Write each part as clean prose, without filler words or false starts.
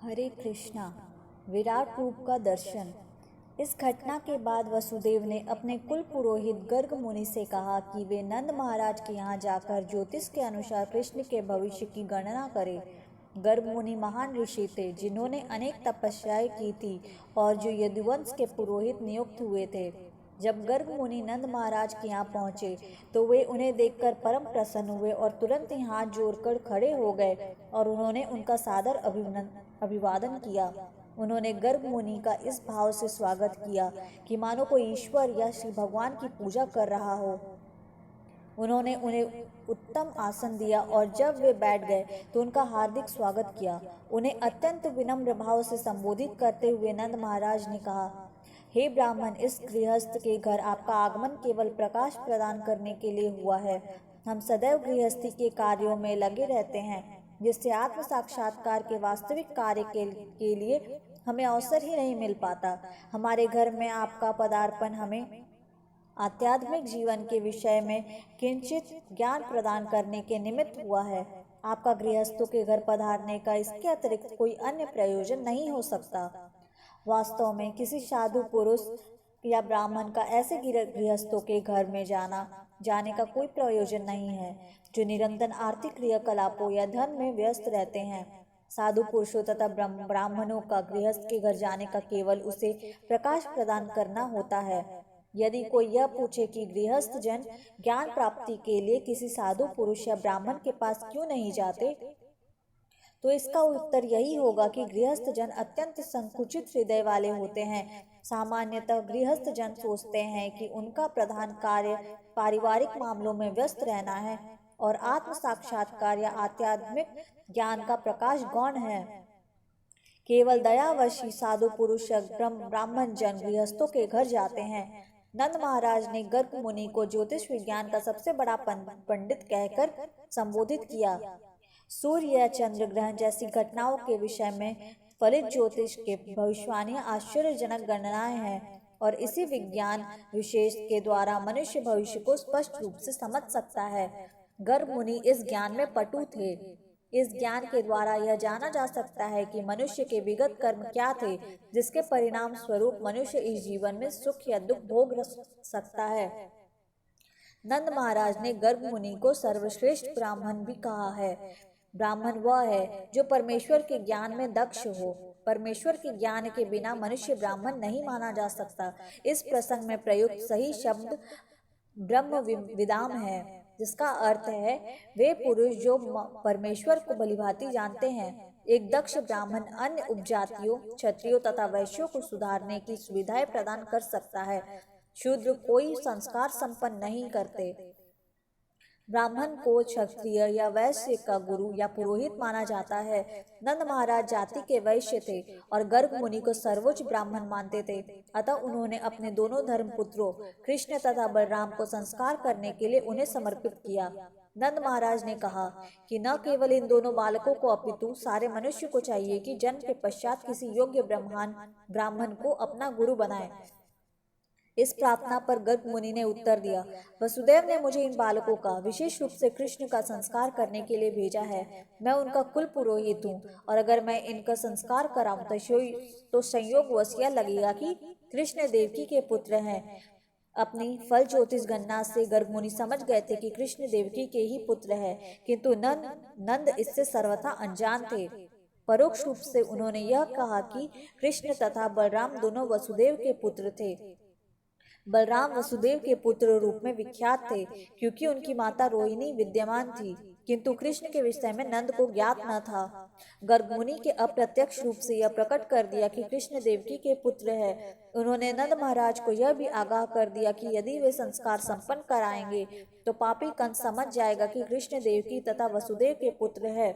हरे कृष्णा। विराट रूप का दर्शन। इस घटना के बाद वसुदेव ने अपने कुल पुरोहित गर्ग मुनि से कहा कि वे नंद महाराज के यहाँ जाकर ज्योतिष के अनुसार कृष्ण के भविष्य की गणना करें। गर्ग मुनि महान ऋषि थे जिन्होंने अनेक तपस्याएं की थी और जो यदुवंश के पुरोहित नियुक्त हुए थे। जब गर्ग मुनि नंद महाराज के यहाँ पहुँचे तो वे उन्हें देखकर परम प्रसन्न हुए और तुरंत ही हाथ जोड़कर खड़े हो गए और उन्होंने उनका सादर अभिवादन किया। उन्होंने गर्ग मुनि का इस भाव से स्वागत किया कि मानो कोई ईश्वर या श्री भगवान की पूजा कर रहा हो। उन्होंने उन्हें उत्तम आसन दिया और जब वे बैठ गए तो उनका हार्दिक स्वागत किया। उन्हें अत्यंत विनम्र भाव से संबोधित करते हुए नंद महाराज ने कहा, हे ब्राह्मण, इस गृहस्थ के घर आपका आगमन केवल प्रकाश प्रदान करने के लिए हुआ है। हम सदैव गृहस्थी के कार्यों में लगे रहते हैं, जिससे आत्म साक्षात्कार के वास्तविक कार्य के लिए हमें अवसर ही नहीं मिल पाता। हमारे घर में आपका पदार्पण हमें आध्यात्मिक जीवन के विषय में किंचित ज्ञान प्रदान करने के निमित्त हुआ है। आपका गृहस्थों के घर पधारने का इसके अतिरिक्त कोई अन्य प्रयोजन नहीं हो सकता। वास्तव में किसी साधु पुरुष या ब्राह्मण का ऐसे गृहस्थों के घर में जाने का कोई प्रयोजन नहीं है जो निरंतर आर्थिक क्रियाकलापों या धन में व्यस्त रहते हैं। साधु पुरुषों तथा ब्राह्मणों का गृहस्थ के घर जाने का केवल उसे प्रकाश प्रदान करना होता है। यदि कोई यह पूछे कि गृहस्थ जन ज्ञान प्राप्ति के लिए किसी साधु पुरुष या ब्राह्मण के पास क्यों नहीं जाते, तो इसका उत्तर यही होगा कि गृहस्थ जन अत्यंत संकुचित हृदय वाले होते हैं। सामान्यतः गृहस्थ जन सोचते हैं कि उनका प्रधान कार्य पारिवारिक मामलों में व्यस्त रहना है और आत्म साक्षात्कार या आध्यात्मिक ज्ञान का प्रकाश गौण है। केवल दयावश ही साधु पुरुष या ब्राह्मण जन गृहस्थों के घर जाते हैं। नंद महाराज ने गर्ग मुनि को ज्योतिष विज्ञान का सबसे बड़ा पंडित कहकर संबोधित किया। सूर्य या चंद्र ग्रहण जैसी घटनाओं के विषय में फलित ज्योतिष के भविष्यवाणियां आश्चर्यजनक गणनाएं हैं और इसी विज्ञान विशेष के द्वारा मनुष्य भविष्य को स्पष्ट रूप से समझ सकता है। गर्ग मुनि इस ज्ञान में पटु थे। इस ज्ञान के द्वारा यह जाना जा सकता है कि मनुष्य के विगत कर्म क्या थे, जिसके परिणाम स्वरूप मनुष्य इस जीवन में सुख या दुख भोग सकता है। नंद महाराज ने गर्ग मुनि को सर्वश्रेष्ठ ब्राह्मण भी कहा है। ब्राह्मण वह है जो परमेश्वर के ज्ञान में दक्ष हो। परमेश्वर के ज्ञान के बिना मनुष्य ब्राह्मण नहीं माना जा सकता। इस प्रसंग में प्रयुक्त सही शब्द ब्रह्म विदाम है, जिसका अर्थ है वे पुरुष जो परमेश्वर को भलीभांति जानते हैं। एक दक्ष ब्राह्मण अन्य उपजातियों, क्षत्रियों तथा वैश्यों को सुधारने की सुविधाएं प्रदान कर सकता है। शूद्र कोई संस्कार संपन्न नहीं करते। ब्राह्मण को क्षत्रिय या वैश्य का गुरु या पुरोहित माना जाता है। नंद महाराज जाति के वैश्य थे और गर्ग मुनि को सर्वोच्च ब्राह्मण मानते थे। अतः उन्होंने अपने दोनों धर्मपुत्रों कृष्ण तथा बलराम को संस्कार करने के लिए उन्हें समर्पित किया। नंद महाराज ने कहा कि न केवल इन दोनों बालकों को अपितु सारे मनुष्य को चाहिए कि जन्म के पश्चात किसी योग्य ब्राह्मण को अपना गुरु बनाए। इस प्रार्थना पर गर्ग मुनि ने उत्तर दिया, वसुदेव ने मुझे इन बालकों का विशेष रूप से कृष्ण का संस्कार करने के लिए भेजा है। मैं उनका कुल पुरोहित हूँ और अगर मैं इनका संस्कार कराऊं तो संयोगवश यह लगेगा कि कृष्ण देवकी के पुत्र हैं। अपनी फल ज्योतिष गणना से गर्ग मुनि समझ गए थे कि कृष्ण देवकी के ही पुत्र है, किंतु नंद इससे सर्वथा अनजान थे। परोक्ष रूप से उन्होंने यह कहा कि कृष्ण तथा बलराम दोनों वसुदेव के पुत्र थे। बलराम वसुदेव के पुत्र रूप में विख्यात थे क्योंकि उनकी माता रोहिणी विद्यमान थी, किंतु कृष्ण के विषय में नंद को ज्ञात न था। गर्ग मुनि के अप्रत्यक्ष रूप से यह प्रकट कर दिया कि कृष्ण देवकी के पुत्र है। उन्होंने नंद महाराज को यह भी आगाह कर दिया कि यदि वे संस्कार संपन्न कराएंगे तो पापी कंस समझ जाएगा कि कृष्ण देवकी तथा वसुदेव के पुत्र है।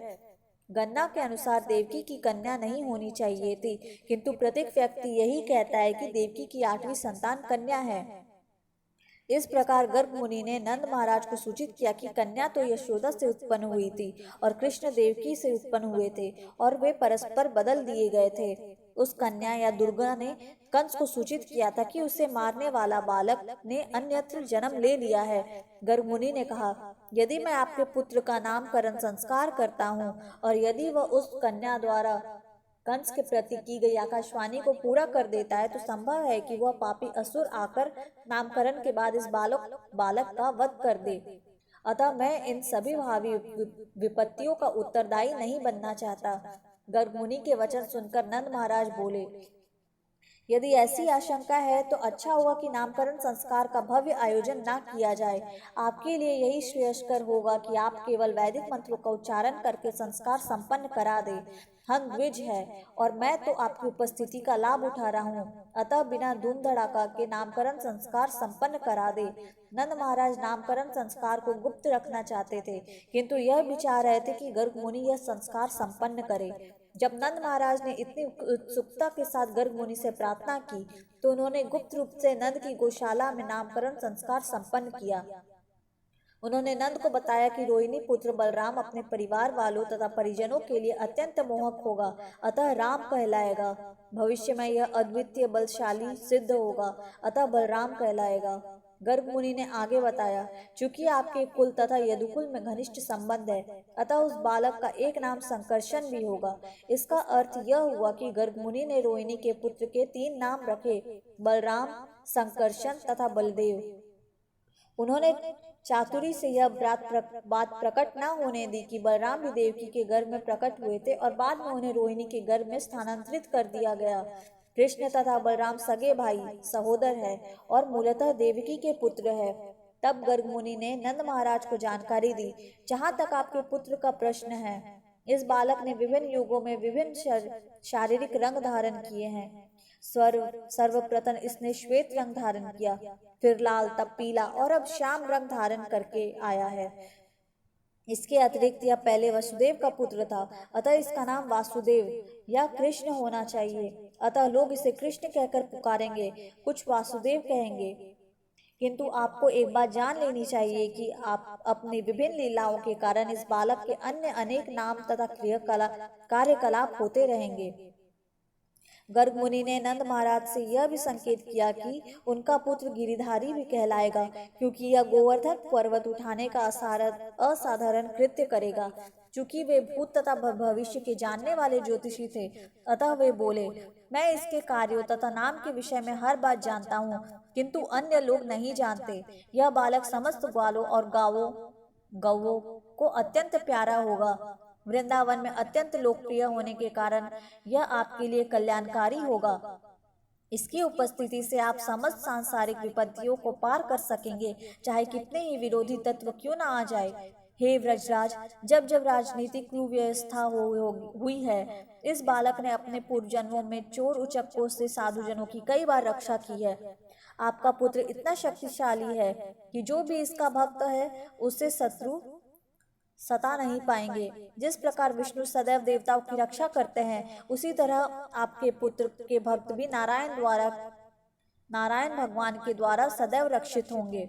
गणना के अनुसार देवकी की कन्या नहीं होनी चाहिए थी, किंतु प्रत्येक व्यक्ति यही कहता है कि देवकी की 8वीं संतान कन्या है। इस प्रकार गर्ग मुनि ने नंद महाराज को सूचित किया कि कन्या तो यशोदा से उत्पन्न हुई थी और कृष्ण देवकी से उत्पन्न हुए थे और वे परस्पर बदल दिए गए थे। उस कन्या या दुर्गा ने कंस को सूचित किया था कि उसे मारने वाला बालक ने अन्यत्र जन्म ले लिया है। गर्ग मुनि ने कहा, यदि मैं आपके पुत्र का नामकरण संस्कार करता हूँ और यदि वह उस कन्या द्वारा कंस के प्रति की गई आकाशवाणी को पूरा कर देता है तो संभव है कि वह पापी असुर आकर नामकरण के बाद इस बालक का वध कर दे। अतः मैं इन सभी भावी विपत्तियों का उत्तरदायी नहीं बनना चाहता। गर्ग मुनि के वचन सुनकर नंद महाराज बोले, यदि ऐसी आशंका है तो अच्छा हुआ कि नामकरण संस्कार का भव्य आयोजन न किया जाए। आपके लिए यही श्रेयस्कर होगा कि आप केवल वैदिक मंत्रों का उच्चारण करके संस्कार संपन्न करा दे। हम द्विज है और मैं तो आपकी उपस्थिति का लाभ उठा रहा हूँ, अतः बिना धूम धड़ाका के नामकरण संस्कार संपन्न करा दे। नंद महाराज नामकरण संस्कार को गुप्त रखना चाहते थे, किंतु यह विचार रहे थे कि गर्ग मुनि यह संस्कार संपन्न करे। जब नंद महाराज ने इतनी उत्सुकता के साथ गर्ग मुनि से प्रार्थना की तो उन्होंने गुप्त रूप से नंद की गौशाला में नामकरण संस्कार संपन्न किया। उन्होंने नंद को बताया कि रोहिणी पुत्र बलराम अपने परिवार वालों तथा परिजनों के लिए अत्यंत मोहक होगा, अतः राम कहलाएगा। भविष्य में यह अद्वितीय बलशाली सिद्ध होगा, अतः बलराम कहलाएगा। गर्ग मुनि ने आगे बताया, चूंकि आपके कुल तथा यदुकुल में घनिष्ठ संबंध है, अतः उस बालक का एक नाम संकर्षण भी होगा। इसका अर्थ यह हुआ कि गर्ग मुनि ने रोहिणी के पुत्र के 3 नाम रखे, बलराम, संकर्षण तथा बलदेव। उन्होंने चातुरी से यह बात प्रकट न होने दी कि बलराम भी देवकी के गर्भ में प्रकट हुए थे और बाद में उन्हें रोहिणी के गर्भ में स्थानांतरित कर दिया गया। कृष्ण तथा बलराम सगे भाई सहोदर है और मूलतः देवकी के पुत्र है। तब गर्ग मुनि ने नंद महाराज को जानकारी दी, जहाँ तक आपके पुत्र का प्रश्न है, इस बालक ने विभिन्न युगों में विभिन्न शारीरिक रंग धारण किए हैं। सर्वप्रथम इसने श्वेत रंग धारण किया, फिर लाल, तब पीला और अब श्याम रंग धारण करके आया है। इसके अतिरिक्त यह पहले वसुदेव का पुत्र था, अतः इसका नाम वासुदेव या कृष्ण होना चाहिए। अतः लोग इसे कृष्ण कहकर पुकारेंगे, कुछ वासुदेव कहेंगे। किंतु आपको एक बात जान लेनी चाहिए कि आप अपनी विभिन्न लीलाओं के कारण इस बालक के अन्य अनेक नाम तथा कार्यकलाप होते रहेंगे। गर्ग मुनि ने नंद महाराज से यह भी संकेत किया कि उनका पुत्र गिरिधारी भी कहलाएगा, क्योंकि यह गोवर्धन पर्वत उठाने का असाधारण कृत्य करेगा। चूंकि वे भूत तथा भविष्य के जानने वाले ज्योतिषी थे, अतः वे बोले, मैं इसके कार्यों तथा नाम के विषय में हर बात जानता हूँ, किंतु अन्य लोग नहीं जानते। यह बालक समस्त ग्वालों और गौवों को अत्यंत प्यारा होगा। वृंदावन में अत्यंत लोकप्रिय होने के कारण यह आपके लिए कल्याणकारी होगा। इसकी उपस्थिति से आप समस्त सांसारिक विपत्तियों को पार कर सकेंगे, चाहे कितने ही विरोधी तत्व क्यों न आ जाए। हे व्रजराज, जब जब राजनीतिक कुव्यवस्था हुई है, इस बालक ने अपने पूर्व जन्मों में चोर उचक्कों से साधुजनों की कई बार रक्षा की है। आपका पुत्र इतना शक्तिशाली है कि जो भी इसका भक्त है उससे शत्रु सता नहीं पाएंगे। जिस प्रकार विष्णु सदैव देवताओं की रक्षा करते हैं, उसी तरह आपके पुत्र के भक्त भी नारायण भगवान के द्वारा सदैव रक्षित होंगे।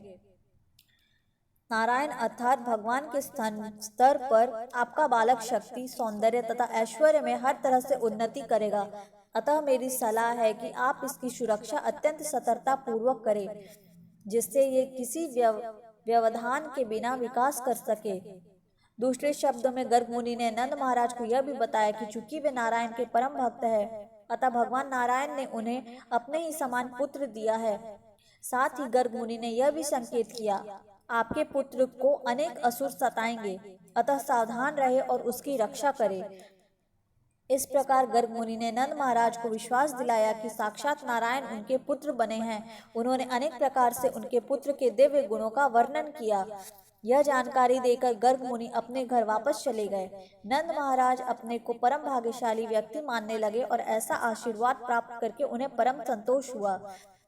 नारायण अर्थात भगवान के स्तर पर आपका बालक शक्ति, सौंदर्य तथा ऐश्वर्य में हर तरह से उन्नति करेगा। अतः मेरी सलाह है कि आप इसकी सुरक्षा अत्यंत सतर्कता पूर्वक करें, जिससे ये किसी व्यवधान के बिना विकास कर सके। दूसरे शब्दों में गर्ग मुनि ने नंद महाराज को यह भी बताया कि चूंकि वे नारायण के परम भक्त है, अतः भगवान नारायण ने उन्हें अपने ही समान पुत्र दिया है। साथ ही गर्ग मुनि ने यह भी संकेत किया, आपके पुत्र को अनेक असुर सताएंगे, अतः सावधान रहे और उसकी रक्षा करे। इस प्रकार गर्ग मुनि ने नंद महाराज को विश्वास दिलाया कि साक्षात नारायण उनके पुत्र बने हैं। उन्होंने अनेक प्रकार से उनके पुत्र के दिव्य गुणों का वर्णन किया। यह जानकारी देकर गर्ग मुनि अपने घर वापस चले गए। नंद महाराज अपने को परम भाग्यशाली व्यक्ति मानने लगे और ऐसा आशीर्वाद प्राप्त करके उन्हें परम संतोष हुआ।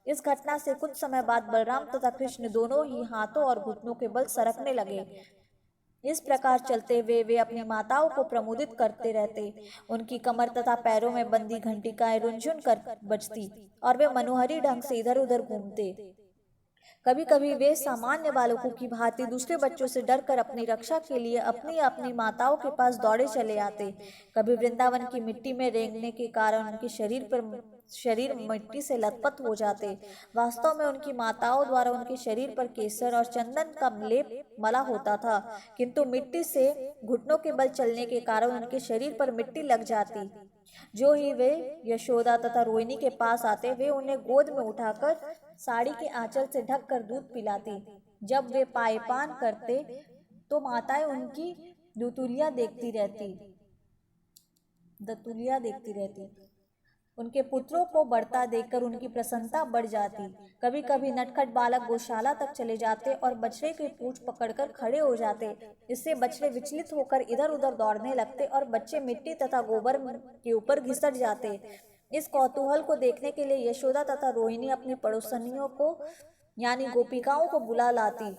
इस घटना से कुछ समय बाद बलराम तथा कृष्ण दोनों ही हाथों और घुटनों के बल सरकने लगे। इस प्रकार चलते हुए वे अपनी माताओं को प्रमुदित करते रहते। उनकी कमर तथा पैरों में बंदी घंटिकाएं रुनझुन कर बजती और वे मनोहरी ढंग से इधर उधर घूमते। कभी कभी वे सामान्य बालकों की भांति दूसरे बच्चों से डरकर अपनी रक्षा के लिए अपनी अपनी माताओं के पास दौड़े चले आते। कभी वृंदावन की मिट्टी में रेंगने के कारण उनके शरीर पर शरीर मिट्टी से लथपथ हो जाते। वास्तव में उनकी माताओं द्वारा उनके शरीर पर केसर और चंदन का लेप मला होता था, किंतु मिट्टी से घुटनों के बल चलने के कारण उनके शरीर पर मिट्टी लग जाती। जो ही वे यशोदा तथा रोहिणी के पास आते, वे उन्हें गोद में उठाकर साड़ी के आंचल से ढककर दूध पिलाती। जब वे पायपान करते तो माताएं उनकी दतुलिया देखती रहती। उनके पुत्रों को बढ़ता देखकर उनकी प्रसन्नता बढ़ जाती। कभी कभी नटखट बालक गौशाला तक चले जाते और बछड़े की पूंछ पकड़कर खड़े हो जाते। इससे बछड़े विचलित होकर इधर उधर दौड़ने लगते और बच्चे मिट्टी तथा गोबर के ऊपर घिसट जाते। इस कौतूहल को देखने के लिए यशोदा तथा रोहिणी अपनी पड़ोसनियों को यानी गोपिकाओं को बुला लाती।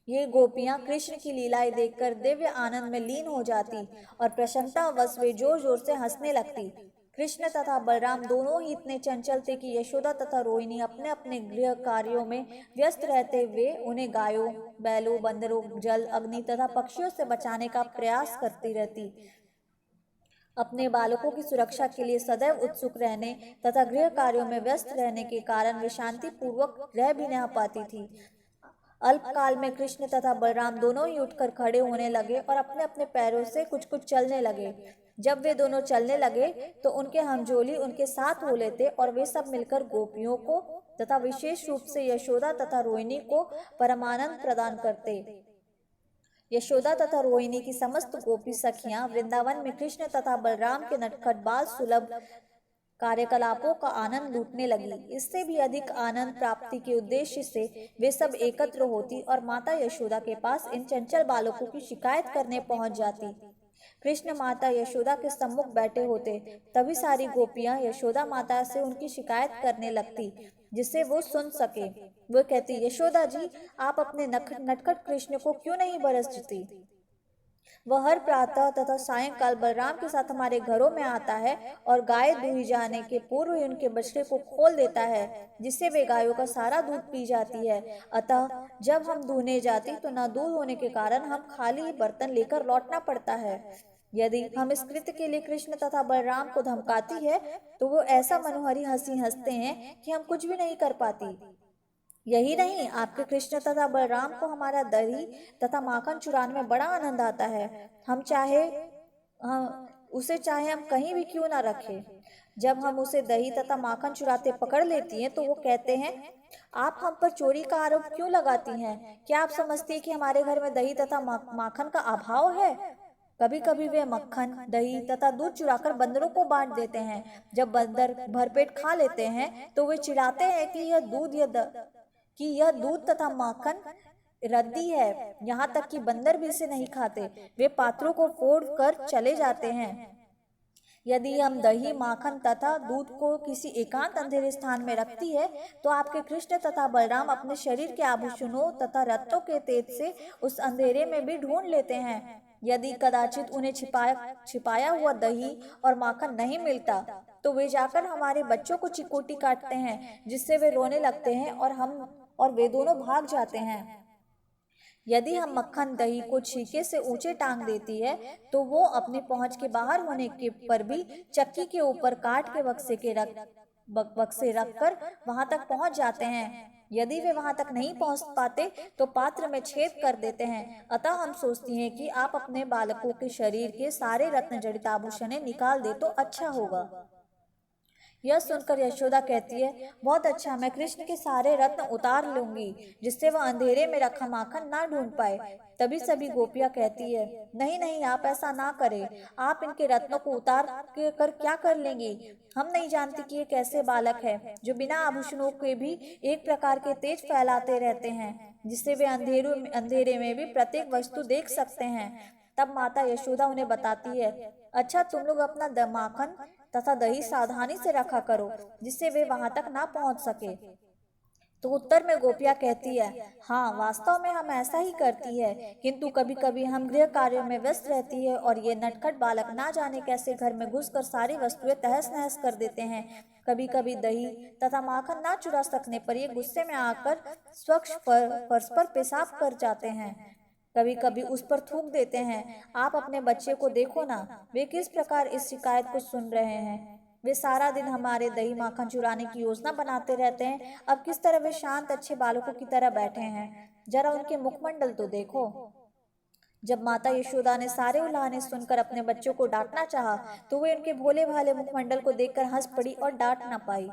ये गोपियां कृष्ण की लीलाएं देखकर दिव्य आनंद में लीन हो जाती और प्रसन्नतावश वे जोर जोर से हंसने लगती। कृष्ण तथा बलराम दोनों ही इतने चंचल थे कि यशोदा तथा रोहिणी अपने अपने गृह कार्यों में व्यस्त रहते हुए उन्हें गायों, बैलों, बंदरों, जल, अग्नि तथा पक्षियों से बचाने का प्रयास करती रहती। अपने बालकों की सुरक्षा के लिए सदैव उत्सुक रहने तथा गृह कार्यों में व्यस्त रहने के कारण वे शांति पूर्वक रह भी नहीं पाती थी। अल्पकाल में कृष्ण तथा बलराम दोनों ही उठकर खड़े होने लगे और अपने अपने पैरों से कुछ कुछ चलने लगे। जब वे दोनों चलने लगे तो उनके हमजोली उनके साथ हो लेते और वे सब मिलकर गोपियों को तथा विशेष रूप से यशोदा तथा रोहिणी को परमानंद प्रदान करते। यशोदा तथा रोहिणी की समस्त गोपी सखियां वृंदावन में कृष्ण तथा बलराम के नटखट बाल सुलभ कार्यकलापों का आनंद लूटने लगी। इससे भी अधिक आनंद प्राप्ति के उद्देश्य से वे सब एकत्र होती और माता यशोदा के पास इन चंचल बालकों की शिकायत करने पहुंच जाती। कृष्ण माता यशोदा के सम्मुख बैठे होते, तभी सारी गोपियां यशोदा माता से उनकी शिकायत करने लगती, जिससे वो सुन सके। वो कहती, यशोदा जी, आप अपने नटखट कृष्ण को क्यों नहीं बरसती? वह हर प्रातः तथा सायंकाल बलराम के साथ हमारे घरों में आता है और गाय दूही जाने के पूर्व ही उनके बछड़े को खोल देता है, जिससे वे गायों का सारा दूध पी जाती है। अतः जब हम दूहने जाती तो न दूध होने के कारण हम खाली ही बर्तन लेकर लौटना पड़ता है। यदि हम इस कृत्य के लिए कृष्ण तथा बलराम को धमकाती है तो वो ऐसा मनोहरी हंसी हंसते हैं कि हम कुछ भी नहीं कर पाती। यही नहीं, आपके कृष्ण तथा बलराम को हमारा दही तथा माखन चुराने में बड़ा आनंद आता है। हम चाहे हम कहीं भी क्यों ना रखें। जब हम उसे दही तथा माखन चुराते पकड़ लेती हैं तो वो कहते हैं, आप हम पर चोरी का आरोप क्यों लगाती हैं? क्या आप समझती हैं कि हमारे घर में दही तथा माखन का अभाव है? कभी कभी वे मक्खन, दही तथा दूध चुराकर बंदरों को बांट देते हैं। जब बंदर भरपेट खा लेते हैं तो वे चिढ़ाते हैं कि यह दूध तथा माखन रद्दी है। यहाँ तक कि बंदर भी इसे नहीं खाते। वे पात्रों को फोड़ कर चले जाते हैं। यदि हम दही, माखन तथा दूध को किसी एकांत अंधेरे स्थान में रखती है तो आपके कृष्ण तथा बलराम अपने शरीर के आभूषणों तथा रत्नों के तेज से उस अंधेरे में भी ढूंढ लेते हैं। यदि कदाचित उन्हें छिपाया हुआ दही और माखन नहीं मिलता तो वे जाकर हमारे बच्चों को चिकोटी काटते हैं, जिससे वे रोने लगते हैं और वे दोनों भाग जाते हैं। यदि हम मक्खन, दही को छीके से ऊंचे टांग देती है तो वो अपनी पहुंच के बाहर होने के पर भी चक्की के ऊपर काट के बक्से रखकर वहां तक पहुंच जाते हैं। यदि वे वहां तक नहीं पहुंच पाते तो पात्र में छेद कर देते हैं। अतः हम सोचती हैं कि आप अपने बालकों के शरीर के सारे रत्न जड़ित आभूषण निकाल दे तो अच्छा होगा। यह सुनकर यशोदा कहती है, बहुत अच्छा, मैं कृष्ण के सारे रत्न उतार लूंगी, जिससे वह अंधेरे में रखा माखन ना ढूंढ पाए। तभी सभी गोपियां कहती है, नहीं नहीं, आप ऐसा ना करें। आप इनके रत्नों को उतार कर क्या कर लेंगी? हम नहीं जानती कि ये कैसे बालक है जो बिना आभूषणों के भी एक प्रकार के तेज फैलाते रहते हैं, जिससे वे अंधेरे में भी प्रत्येक वस्तु देख सकते हैं। तब माता यशोदा उन्हें बताती है, अच्छा, तुम लोग अपना माखन तथा दही सावधानी से रखा करो, जिससे वे वहां तक ना पहुंच सके। तो उत्तर में गोपिया कहती है, हाँ, वास्तव में हम ऐसा ही करती है, किंतु कभी कभी हम गृह कार्यों में व्यस्त रहती है और ये नटखट बालक ना जाने कैसे घर में घुसकर सारी वस्तुएं तहस नहस कर देते हैं। कभी कभी दही तथा माखन ना चुरा सकने पर ये गुस्से में आकर स्वच्छ फर्श पर पेशाब कर जाते हैं। कभी कभी उस पर थूक देते हैं। आप अपने बच्चे को देखो ना, वे किस प्रकार इस शिकायत को सुन रहे हैं। वे सारा दिन हमारे दही माखन चुराने की योजना बनाते रहते हैं। अब किस तरह वे शांत अच्छे बालकों की तरह बैठे हैं, जरा उनके मुखमंडल तो देखो। जब माता यशोदा ने सारे उल्हाने सुनकर अपने बच्चों को डांटना चाहा, तो वे उनके भोले भाले मुखमंडल को देखकर हंस पड़ी और डांट न पाई।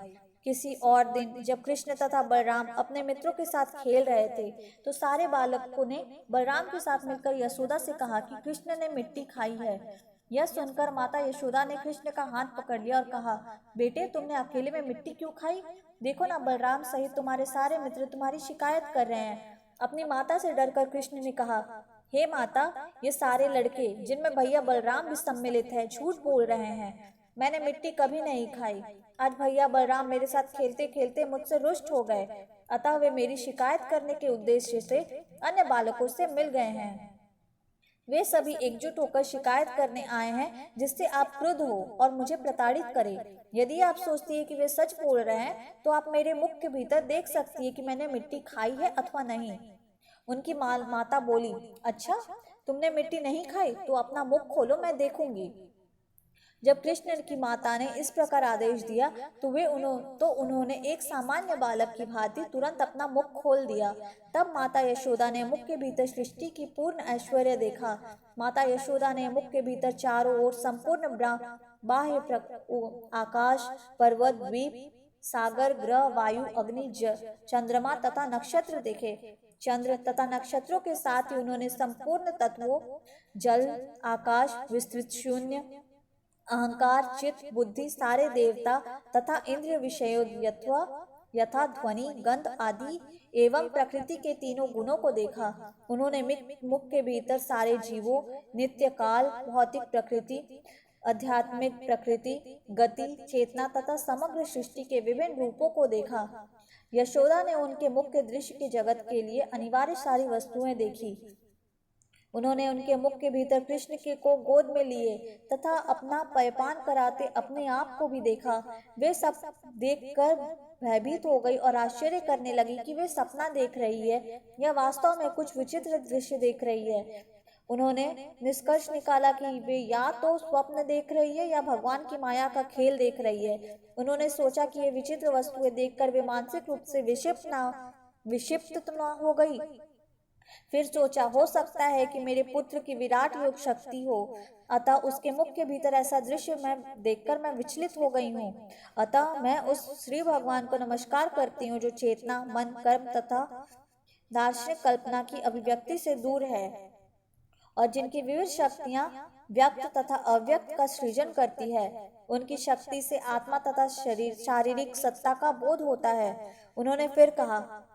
किसी और दिन जब कृष्ण तथा बलराम अपने मित्रों के साथ खेल रहे थे, तो सारे बालकों ने बलराम के साथ मिलकर यशोदा से कहा कि कृष्ण ने मिट्टी खाई है। यह सुनकर माता यशोदा ने कृष्ण का हाथ पकड़ लिया और कहा, बेटे, तुमने अकेले में मिट्टी क्यों खाई? देखो ना, बलराम सहित तुम्हारे सारे मित्र तुम्हारी शिकायत कर रहे हैं। अपनी माता से डरकर कृष्ण ने कहा, हे माता, ये सारे लड़के, जिनमें भैया बलराम भी सम्मिलित है, झूठ बोल रहे हैं। मैंने मिट्टी कभी नहीं खाई। आज भैया बलराम मेरे साथ खेलते खेलते मुझसे रुष्ट हो गए, अतः वे मेरी शिकायत करने के उद्देश्य से अन्य बालकों से मिल गए हैं। वे सभी एकजुट होकर शिकायत करने आए हैं, जिससे आप क्रुद्ध हो और मुझे प्रताड़ित करें। यदि आप सोचती है कि वे सच बोल रहे हैं, तो आप मेरे मुख के भीतर देख सकती है कि मैंने मिट्टी खाई है अथवा नहीं। उनकी माता बोली, अच्छा, तुमने मिट्टी नहीं खाई, तो अपना मुख खोलो, मैं देखूंगी। जब कृष्ण की माता ने इस प्रकार आदेश दिया, तो उन्होंने एक सामान्य बालक की भांति तुरंत अपना मुख खोल दिया। तब माता यशोदा ने मुख के भीतर सृष्टि की पूर्ण ऐश्वर्य देखा। माता यशोदा ने मुख के भीतर चारों ओर संपूर्ण बाह्य आकाश, पर्वत, द्वीप, सागर, ग्रह, वायु, अग्नि, चंद्रमा तथा नक्षत्र देखे। चंद्र तथा नक्षत्रों के साथ ही उन्होंने संपूर्ण तत्वों, जल, आकाश, विस्तृत शून्य, अहंकार, चित्त, बुद्धि, सारे देवता तथा इंद्रिय विषयों यथा ध्वनि, गंध आदि एवं प्रकृति के तीनों गुणों को देखा। उन्होंने मुख के भीतर सारे जीवों, नित्य काल, भौतिक प्रकृति, आध्यात्मिक प्रकृति, गति, चेतना तथा समग्र सृष्टि के विभिन्न रूपों को देखा। यशोदा ने उनके मुख्य दृश्य के जगत के लिए अनिवार्य सारी वस्तुएं देखी। उन्होंने उनके मुख के भीतर कृष्ण के को गोद में लिए तथा अपना पयपान कराते अपने आप को भी देखा। वे सब देखकर भयभीत हो गई और आश्चर्य करने लगी कि वे सपना देख रही है या वास्तव में कुछ विचित्र दृश्य देख रही है। उन्होंने निष्कर्ष निकाला कि वे या तो स्वप्न देख रही है या भगवान की माया का खेल देख रही है। उन्होंने सोचा कि ये विचित्र वस्तुएं देखकर वे मानसिक रूप से विक्षिप्त न हो गई। फिर सोचा, हो सकता है कि मेरे पुत्र की विराट योग शक्ति हो, अतः उसके मुख के भीतर ऐसा दृश्य मैं देखकर मैं विचलित हो गई हूँ। अतः मैं उस श्री भगवान को नमस्कार करती हूँ, जो चेतना, मन, कर्म तथा दार्शनिक कल्पना की अभिव्यक्ति से दूर है और जिनकी विविध शक्तियाँ व्यक्त तथा अव्यक्त का सृजन करती है। उनकी शक्ति से आत्मा तथा शारीरिक सत्ता का बोध होता है। उन्होंने फिर कहा,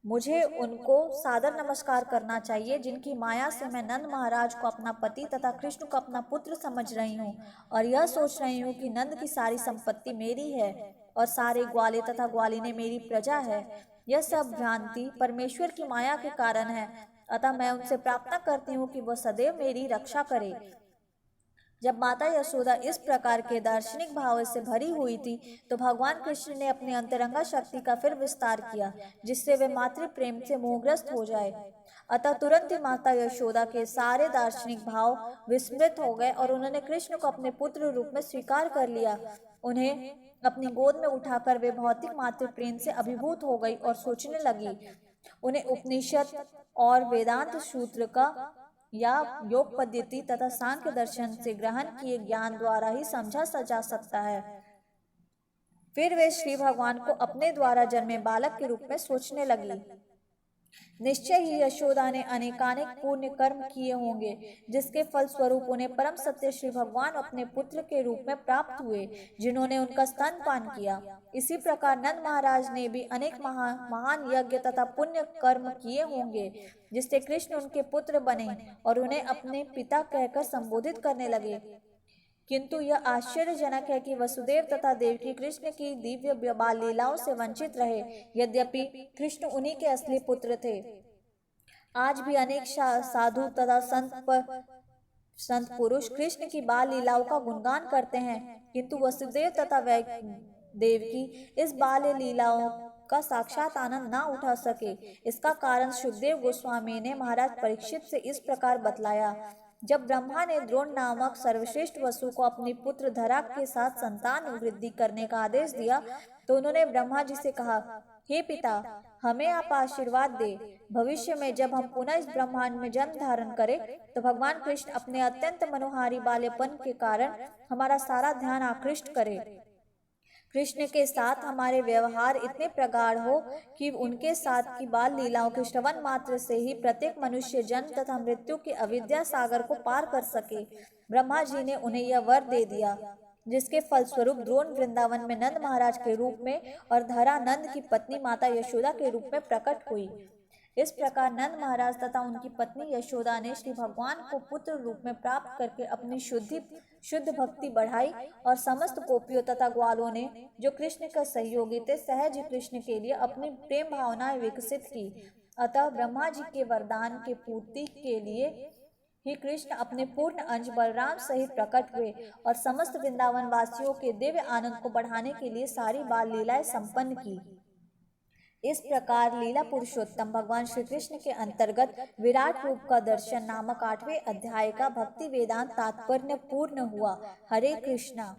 मुझे उनको सादर नमस्कार करना चाहिए जिनकी माया से मैं नंद महाराज को अपना पति तथा कृष्ण को अपना पुत्र समझ रही हूँ और यह सोच रही हूँ कि नंद की सारी संपत्ति मेरी है और सारे ग्वाले तथा ग्वालिने मेरी प्रजा है। यह सब भ्रांति परमेश्वर की माया के कारण है, अतः मैं उनसे प्रार्थना करती हूँ कि वह सदैव मेरी रक्षा करे। जब माता यशोदा इस प्रकार के दार्शनिक भाव से भरी हुई थी, तो भगवान कृष्ण ने अपनी अंतरंगा शक्ति का फिर विस्तार किया, जिससे वे मातृ प्रेम से मोहग्रस्त हो जाए। अतः तुरंत ही माता यशोदा के सारे दार्शनिक भाव विस्मृत हो गए और उन्होंने कृष्ण को अपने पुत्र रूप में स्वीकार कर लिया। उन्हें अपनी गोद में उठाकर वे भौतिक मातृ प्रेम से अभिभूत हो गई और सोचने लगी। उन्हें उपनिषद और वेदांत सूत्र का या योग पद्धति तथा सांख्य दर्शन से ग्रहण किए ज्ञान द्वारा ही समझा जा सकता है। फिर वे श्री भगवान को अपने द्वारा जन्मे बालक के रूप में सोचने लगी। निश्चय ही यशोदा ने अनेकानेक पुण्य कर्म किए होंगे, जिसके फल स्वरूप उन्हें परम सत्य श्री भगवान अपने पुत्र के रूप में प्राप्त हुए, जिन्होंने उनका स्तनपान किया। इसी प्रकार नंद महाराज ने भी अनेक महान यज्ञ तथा पुण्य कर्म किए होंगे, जिससे कृष्ण उनके पुत्र बने और उन्हें अपने पिता कहकर संबोधित करने लगे। किंतु यह आश्चर्यजनक है कि वसुदेव तथा देवकी कृष्ण की दिव्य बाल लीलाओं से वंचित रहे, यद्यपि कृष्ण उन्हीं के असली पुत्र थे। आज भी अनेक साधु तथा संत पुरुष कृष्ण की बाल लीलाओं का गुणगान करते हैं, किंतु वसुदेव तथा देवकी इस बाल लीलाओं का साक्षात आनंद न उठा सके। इसका कारण सुखदेव गोस्वामी ने महाराज परीक्षित से इस प्रकार बतलाया। जब ब्रह्मा ने द्रोण नामक सर्वश्रेष्ठ वसु को अपनी पुत्र धरा के साथ संतान वृद्धि करने का आदेश दिया तो उन्होंने ब्रह्मा जी से कहा, हे पिता, हमें आप आशीर्वाद दे। भविष्य में जब हम पुनः इस ब्रह्मांड में जन्म धारण करें तो भगवान कृष्ण अपने अत्यंत मनोहारी बालेपन के कारण हमारा सारा ध्यान आकृष्ट करें। कृष्ण के साथ हमारे व्यवहार इतने प्रगाढ़ हो कि उनके साथ की बाल लीलाओं के श्रवण मात्र से ही प्रत्येक मनुष्य जन्म तथा मृत्यु के अविद्या सागर को पार कर सके। ब्रह्मा जी ने उन्हें यह वर दे दिया, जिसके फलस्वरूप द्रोण वृंदावन में नंद महाराज के रूप में और धरा नंद की पत्नी माता यशोदा के रूप में प्रकट हुई। इस प्रकार नंद महाराज तथा उनकी पत्नी यशोदा ने श्री भगवान को पुत्र रूप में प्राप्त करके अपनी शुद्ध भक्ति बढ़ाई और समस्त गोपियों तथा ग्वालों ने जो कृष्ण का सहयोगी थे सहज कृष्ण के लिए अपनी प्रेम भावनाएं विकसित की। अतः ब्रह्मा जी के वरदान के पूर्ति के लिए ही कृष्ण अपने पूर्ण अंश बलराम सहित प्रकट हुए और समस्त वृंदावन वासियों के दिव्य आनंद को बढ़ाने के लिए सारी बाल लीलाएं संपन्न की। इस प्रकार लीला पुरुषोत्तम भगवान श्री कृष्ण के अंतर्गत विराट रूप का दर्शन नामक 8वें अध्याय का भक्ति वेदांत तात्पर्य पूर्ण हुआ। हरे कृष्णा।